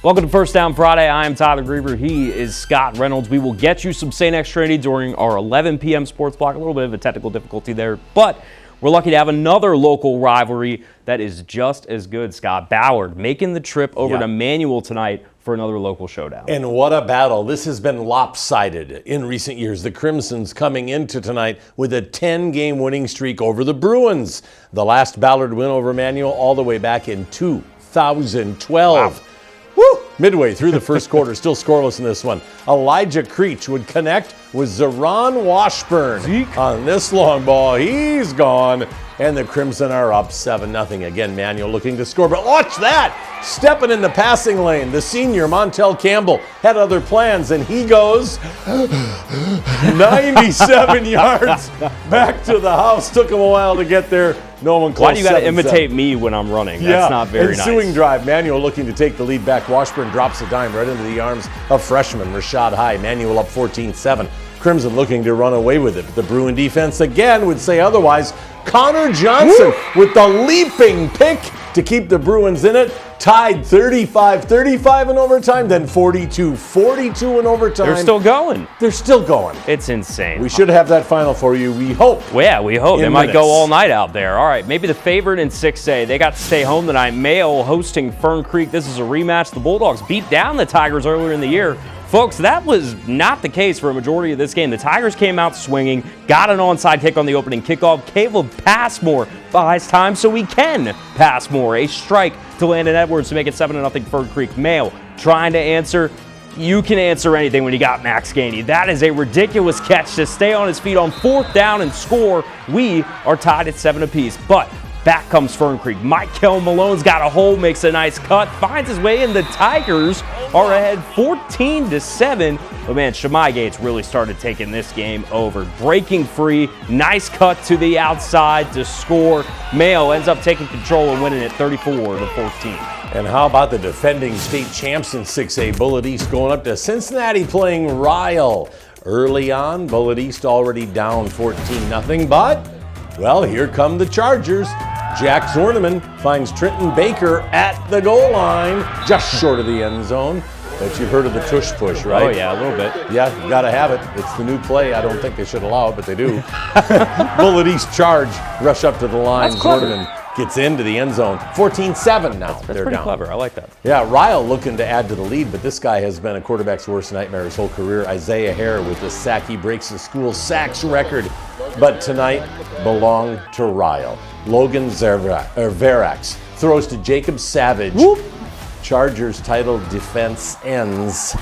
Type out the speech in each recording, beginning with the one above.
Welcome to First Down Friday. I am Tyler Griever. He is Scott Reynolds. We will get you some St. Xtrinity during our 11 p.m. sports block. A little bit of a technical difficulty there, but we're lucky to have another local rivalry that is just as good. Scott, Boward making the trip over to Manuel tonight for another local showdown. And what a battle. This has been lopsided in recent years. The Crimsons coming into tonight with a 10-game winning streak over the Bruins. The last Ballard win over Manuel all the way back in 2012. Wow. Woo! Midway through the first quarter, still scoreless in this one. Elijah Creech would connect with Zeron Washburn on this long ball. He's gone, and the Crimson are up 7-0. Again, Manuel looking to score, but watch that! Stepping in the passing lane, the senior, Montel Campbell, had other plans, and he goes 97 yards back to the house. Took him a while to get there. No one close. Why do you got to imitate me when I'm running? That's not very nice. Ensuing drive, Manuel looking to take the lead back. Washburn drops a dime right into the arms of freshman Rashad High. Manuel up 14-7. Crimson looking to run away with it. The Bruin defense again would say otherwise. Connor Johnson with the leaping pick to keep the Bruins in it. Tied 35-35 in overtime, then 42-42 in overtime. They're still going. They're still going. It's insane. We should have that final for you, we hope. Well, yeah, we hope. They might minutes. go all night out there. All right, maybe the favorite in 6A. They got to stay home tonight. Mayo hosting Fern Creek. This is a rematch. The Bulldogs beat down the Tigers earlier in the year. Folks, that was not the case for a majority of this game. The Tigers came out swinging, got an onside kick on the opening kickoff. Caleb Passmore buys time so he can pass more. A strike to Landon Edwards to make it 7-0 Fern Creek. Mayo trying to answer. You can answer anything when you got Max Gainey. That is a ridiculous catch to stay on his feet on fourth down and score. We are tied at 7 apiece, but back comes Fern Creek. Michael Malone's got a hole, makes a nice cut, finds his way in. The Tigers are ahead 14-7. But man, Shemai Gates really started taking this game over. Breaking free, nice cut to the outside to score. Mayo ends up taking control and winning it 34-14. And how about the defending state champs in 6A? Bullitt East going up to Cincinnati playing Ryle. Early on, Bullitt East already down 14-0, but, well, here come the Chargers. Jack Zorneman finds Trenton Baker at the goal line, just short of the end zone. But you've heard of the tush push, right? Oh, yeah, a little bit. Yeah, you got to have it. It's the new play. I don't think they should allow it, but they do. Bullitt East charge, rush up to the line. Zorneman gets into the end zone. 14-7 now. That's pretty clever. I like that. Yeah, Ryle looking to add to the lead, but this guy has been a quarterback's worst nightmare his whole career. Isaiah Hare with the sack. He breaks the school sacks record, but tonight belonged to Ryle. Logan Verax throws to Jacob Savage. Whoop. Chargers title defense ends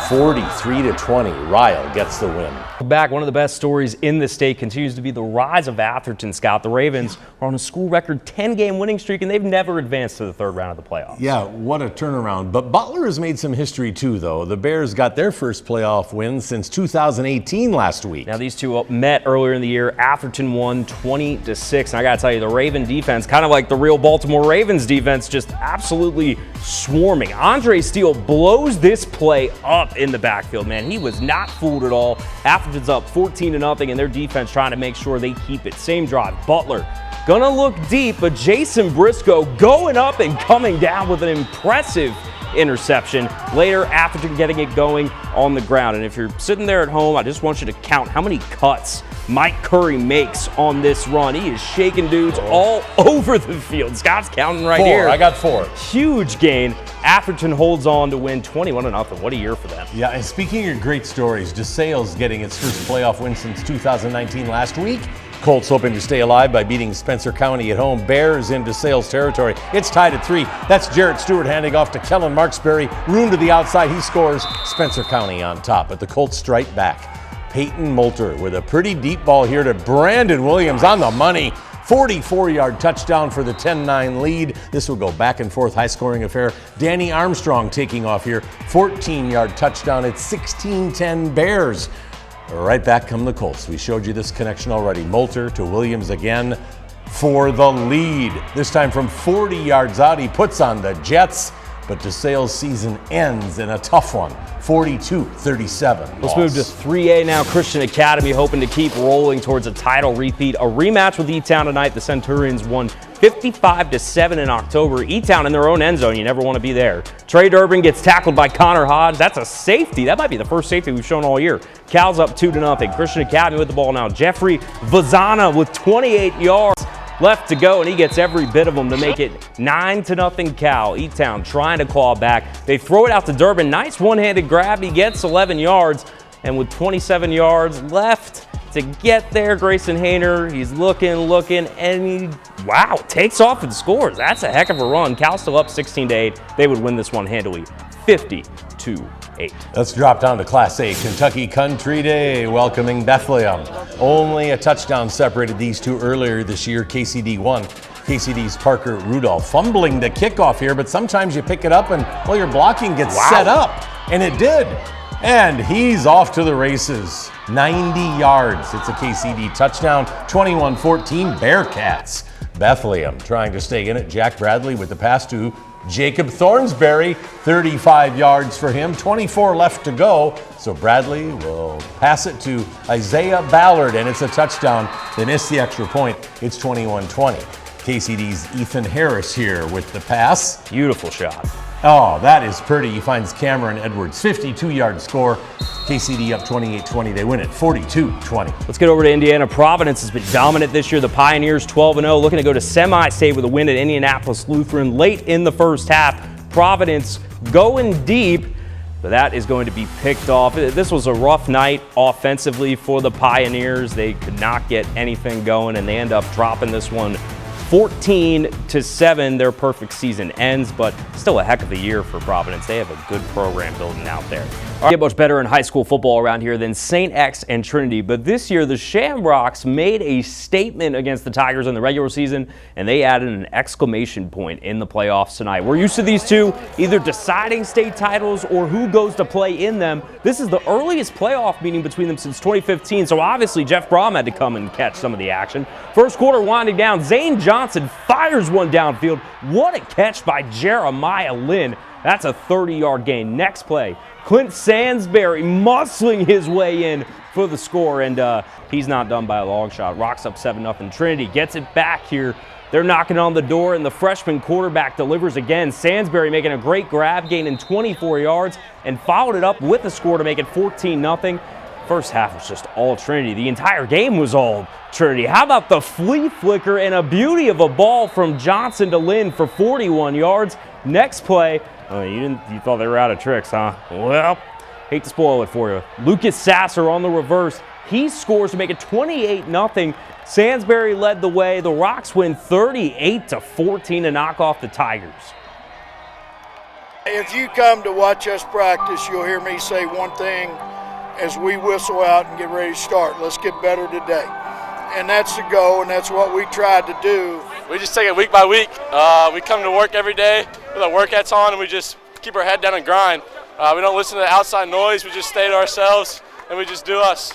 43-20. Ryle gets the win. Back, one of the best stories in the state continues to be the rise of Atherton, Scott. The Ravens are on a school record 10-game winning streak, and they've never advanced to the third round of the playoffs. Yeah, what a turnaround. But Butler has made some history too, though. The Bears got their first playoff win since 2018 last week. Now, these two met earlier in the year. Atherton won 20-6. And I got to tell you, the Raven defense, kind of like the real Baltimore Ravens defense, just absolutely swarming. Andre Steele blows this play up in the backfield, man. He was not fooled at all. Atherton's up 14-0, and their defense trying to make sure they keep it. Same drive. Butler gonna look deep, but Jason Briscoe going up and coming down with an impressive interception. Later, Atherton getting it going on the ground. And if you're sitting there at home, I just want you to count how many cuts Mike Curry makes on this run. He is shaking dudes all over the field. Scott's counting right here. I got 4. Huge gain. Atherton holds on to win 21-0. What a year for them. Yeah, and speaking of great stories, DeSales getting its first playoff win since 2019 last week. Colts hoping to stay alive by beating Spencer County at home. Bears in DeSales territory. It's tied at 3. That's Jarrett Stewart handing off to Kellen Marksberry. Room to the outside. He scores. Spencer County on top, but the Colts strike back. Peyton Moulter with a pretty deep ball here to Brandon Williams on the money. 44-yard touchdown for the 10-9 lead. This will go back and forth, high-scoring affair. Danny Armstrong taking off here. 14-yard touchdown. It's 16-10 Bears. Right back come the Colts. We showed you this connection already. Moulter to Williams again for the lead. This time from 40 yards out, he puts on the Jets. But DeSales' season ends in a tough one, 42-37. Let's move to 3A now. Christian Academy hoping to keep rolling towards a title repeat. A rematch with E-Town tonight. The Centurions won 55-7 in October. E-Town in their own end zone. You never want to be there. Trey Durbin gets tackled by Connor Hodge. That's a safety. That might be the first safety we've shown all year. Cal's up 2-0. Christian Academy with the ball now. Jeffrey Vazana with 28 yards left to go, and he gets every bit of them to make it 9-0 Cal. E-Town trying to claw back. They throw it out to Durbin. Nice one-handed grab. He gets 11 yards, and with 27 yards left to get there, Grayson Hayner, he's looking, and he, wow, takes off and scores. That's a heck of a run. Cal still up 16-8. They would win this one handily, 50-8. Let's drop down to Class A. Kentucky Country Day, welcoming Bethlehem. Only a touchdown separated these two earlier this year. KCD won. KCD's Parker Rudolph fumbling the kickoff here, but sometimes you pick it up and, well, your blocking gets set up, and it did. And he's off to the races. 90 yards. It's a KCD touchdown. 21-14 Bearcats. Bethlehem trying to stay in it. Jack Bradley with the pass to Jacob Thornsberry. 35 yards for him. 24 left to go. So Bradley will pass it to Isaiah Ballard, and it's a touchdown. They missed the extra point. It's 21-20. KCD's Ethan Harris here with the pass. Beautiful shot. Oh, that is pretty. He finds Cameron Edwards. 52-yard score. KCD up 28-20. They win it 42-20. Let's get over to Indiana. Providence has been dominant this year. The Pioneers 12-0, looking to go to semi-state with a win at Indianapolis Lutheran late in the first half. Providence going deep, but that is going to be picked off. This was a rough night offensively for the Pioneers. They could not get anything going, and they end up dropping this one 14-7. Their perfect season ends, but still a heck of a year for Providence. They have a good program building out there. Get much better in high school football around here than St. X and Trinity, but this year the Shamrocks made a statement against the Tigers in the regular season, and they added an exclamation point in the playoffs tonight. We're used to these two either deciding state titles or who goes to play in them. This is the earliest playoff meeting between them since 2015, so obviously Jeff Brom had to come and catch some of the action. First quarter winding down, Zane Johnson fires one downfield. What a catch by Jeremiah Lynn. That's a 30-yard gain. Next play, Clint Sansbury muscling his way in for the score, and he's not done by a long shot. Rocks up 7-0. Trinity gets it back here. They're knocking on the door, and the freshman quarterback delivers again. Sansbury making a great grab, gaining 24 yards, and followed it up with a score to make it 14-0. First half was just all Trinity. The entire game was all Trinity. How about the flea flicker and a beauty of a ball from Johnson to Lynn for 41 yards. Next play, you thought they were out of tricks, huh? Well, hate to spoil it for you. Lucas Sasser on the reverse. He scores to make it 28-0. Sansbury led the way. The Rocks win 38-14 to knock off the Tigers. If you come to watch us practice, you'll hear me say one thing as we whistle out and get ready to start. Let's get better today. And that's the goal, and that's what we tried to do. We just take it week by week. We come to work every day with our work hats on, and we just keep our head down and grind. We don't listen to the outside noise. We just stay to ourselves, and we just do us.